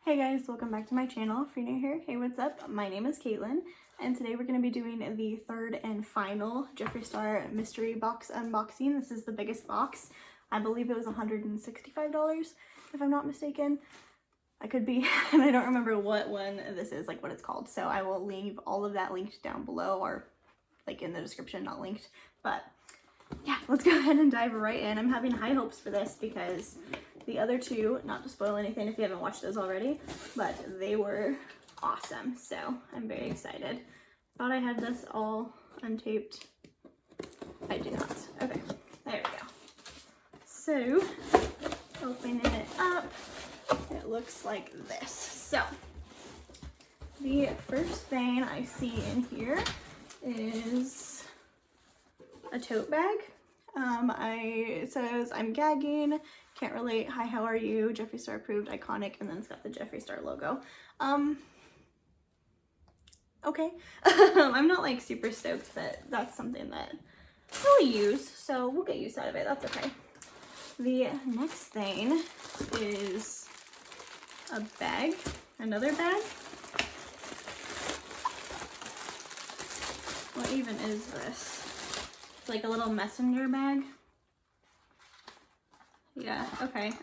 Hey guys, welcome back to my channel. If you're new here, hey, what's up? My name is Caitlin, and today we're going to be doing the third and final Jeffree Star mystery box unboxing. This is the biggest box. I believe it was $165, if I'm not mistaken. I could be, and I don't remember what one this is, like what it's called. So I will leave all of that linked down below, or like in the description, not linked. But yeah, let's go ahead and dive right in. I'm having high hopes for this because the other two, not to spoil anything if you haven't watched those already, but they were awesome. So I'm very excited. Thought I had this all untaped. I do not. Okay, there we go. So opening it up, it looks like this. So the first thing I see in here is a tote bag. It says, "I'm gagging, can't relate, hi, how are you, Jeffree Star approved, iconic," and then it's got the Jeffree Star logo. Okay. I'm not like super stoked that that's something that we'll use, so we'll get used out of it, that's okay. The next thing is a bag, another bag. What even is this? It's like a little messenger bag. Yeah, okay.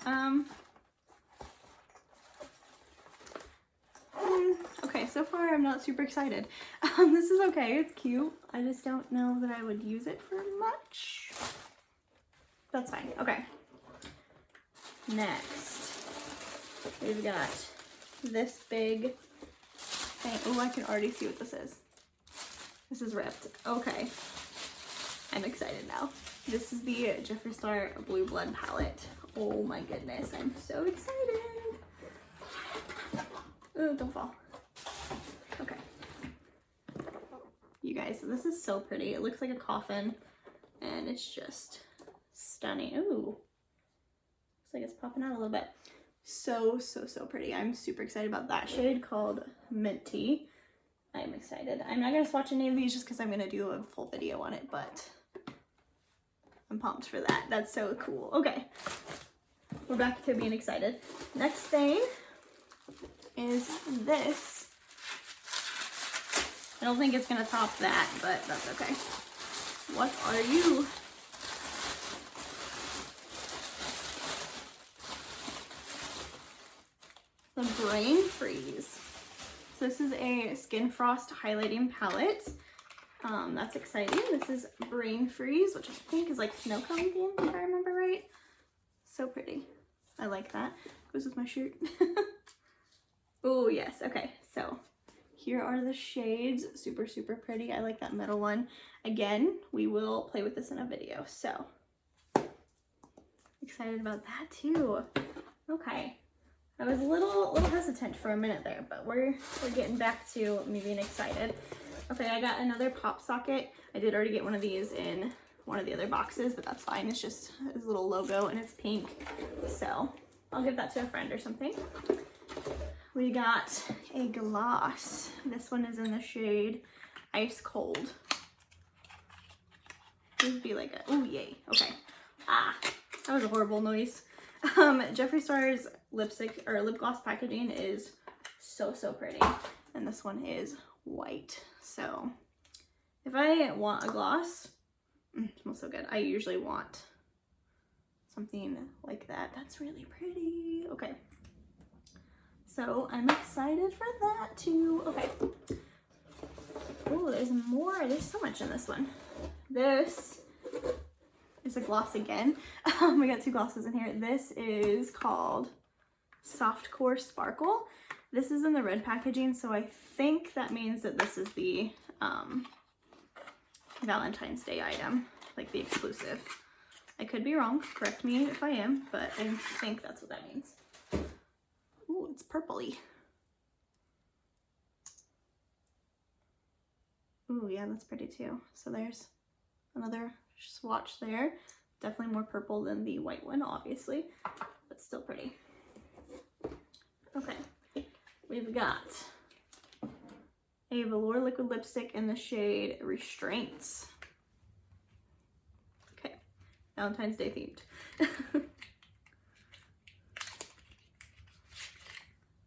Okay, so far I'm not super excited. This is okay, it's cute. I just don't know that I would use it for much. That's fine, okay. Next, we've got this big thing. Oh, I can already see what this is. This is ripped. Okay, I'm excited now. This is the Jeffree Star Blue Blood palette. Oh my goodness, I'm so excited. Oh, don't fall. Okay. You guys, this is so pretty. It looks like a coffin and it's just stunning. Ooh. Looks like it's popping out a little bit. So pretty. I'm super excited about that shade called Mint Tea. I'm excited. I'm not going to swatch any of these just because I'm going to do a full video on it, but I'm pumped for that. That's so cool. Okay, we're back to being excited. Next thing is this. I don't think it's gonna top that, but that's okay. What are you? The Brain Freeze. So this is a Skin Frost highlighting palette. That's exciting. This is Brain Freeze, which I think is like snow cone theme, if I remember right. So pretty. I like that. Goes with my shirt. Oh yes, okay. So here are the shades. Super pretty. I like that middle one. Again, we will play with this in a video. So excited about that too. Okay. I was a little hesitant for a minute there, but we're getting back to me being excited. Okay, I got another pop socket. I did already get one of these in one of the other boxes, but that's fine. It's just his little logo and it's pink. So I'll give that to a friend or something. We got a gloss. This one is in the shade Ice Cold. This would be like a, oh yay, okay. Ah, that was a horrible noise. Jeffree Star's lipstick or lip gloss packaging is so pretty. And this one is white. So if I want a gloss, it smells so good. I usually want something like that. That's really pretty. Okay. So I'm excited for that too. Okay. Oh, there's more. There's so much in this one. This is a gloss again. We got two glosses in here. This is called Soft Core Sparkle. This is in the red packaging, so I think that means that this is the Valentine's Day item, like the exclusive. I could be wrong. Correct me if I am, but I think that's what that means. Ooh, it's purpley. Ooh, yeah, that's pretty too. So there's another swatch there. Definitely more purple than the white one, obviously, but still pretty. Okay, we've got a velour liquid lipstick in the shade Restraints. Okay, Valentine's Day themed.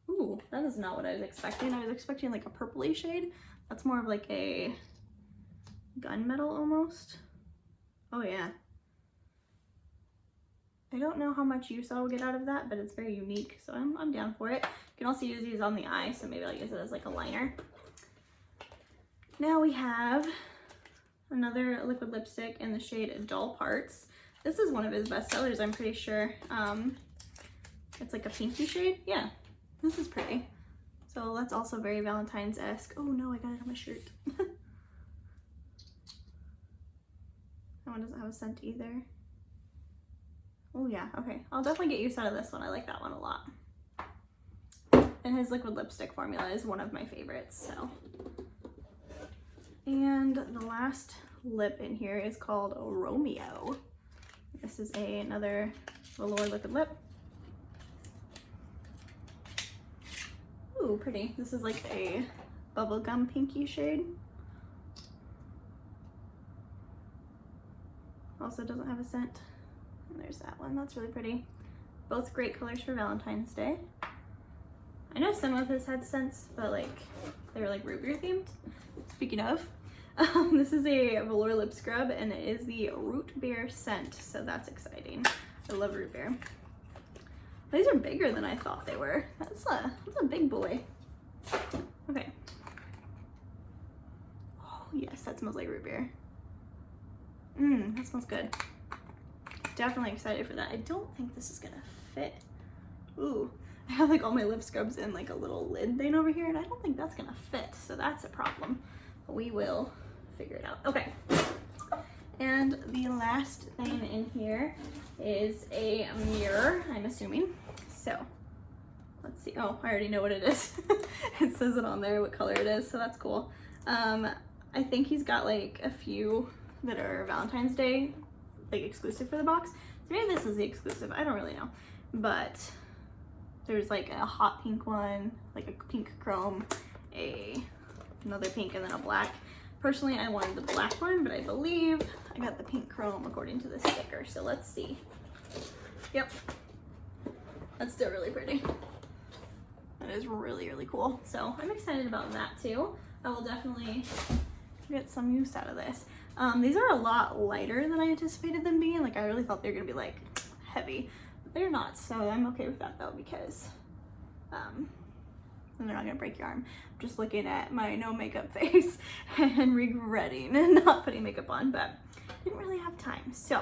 Ooh, That is not what I was expecting. I was expecting like a purpley shade. That's more of like a gunmetal almost. Oh yeah. I don't know how much use I'll get out of that, but it's very unique, so I'm down for it. You can also use these on the eye, so maybe I'll use it as like a liner. Now we have another liquid lipstick in the shade Dull Parts. This is one of his best sellers, I'm pretty sure. It's like a pinky shade. Yeah, this is pretty. So that's also very Valentine's-esque. Oh no, I got it on my shirt. That one doesn't have a scent either. Oh yeah, okay. I'll definitely get use out of this one. I like that one a lot. And his liquid lipstick formula is one of my favorites, so. And the last lip in here is called Romeo. This is another velour liquid lip. Ooh, pretty. This is like a bubblegum pinky shade. Also doesn't have a scent. And there's that one. That's really pretty. Both great colors for Valentine's Day. I know some of his had scents, but like they were like root beer themed. Speaking of, this is a velour lip scrub and it is the root beer scent, so that's exciting. I love root beer. These are bigger than I thought they were. That's a big boy. Okay. Oh yes, that smells like root beer. That smells good. Definitely excited for that. I don't think this is gonna fit. Ooh, I have like all my lip scrubs in like a little lid thing over here and I don't think that's gonna fit, so that's a problem. But we will figure it out. Okay. And the last thing in here is a mirror, I'm assuming. So let's see. Oh, I already know what it is. It says it on there what color it is, so that's cool. I think he's got like a few that are Valentine's Day, like exclusive for the box. So maybe this is the exclusive, I don't really know. But there's like a hot pink one, like a pink chrome, another pink, and then a black. Personally, I wanted the black one, but I believe I got the pink chrome according to the sticker. So let's see. Yep. That's still really pretty. That is really, really cool. So I'm excited about that too. I will definitely get some use out of this. These are a lot lighter than I anticipated them being. Like I really thought they were gonna be like heavy, but they're not. So I'm okay with that though, because and they're not gonna break your arm. I'm just looking at my no makeup face and regretting not putting makeup on, but didn't really have time. So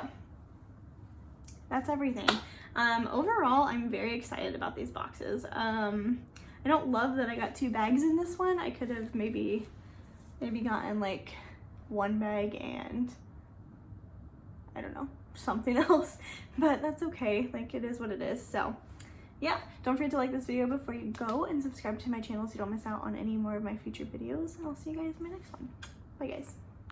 that's everything. Overall, I'm very excited about these boxes. I don't love that I got 2 bags in this one. I could have maybe gotten like 1 bag and I don't know, something else, but that's okay. Like it is what it is. So yeah, don't forget to like this video before you go and subscribe to my channel so you don't miss out on any more of my future videos. And I'll see you guys in my next one. Bye guys.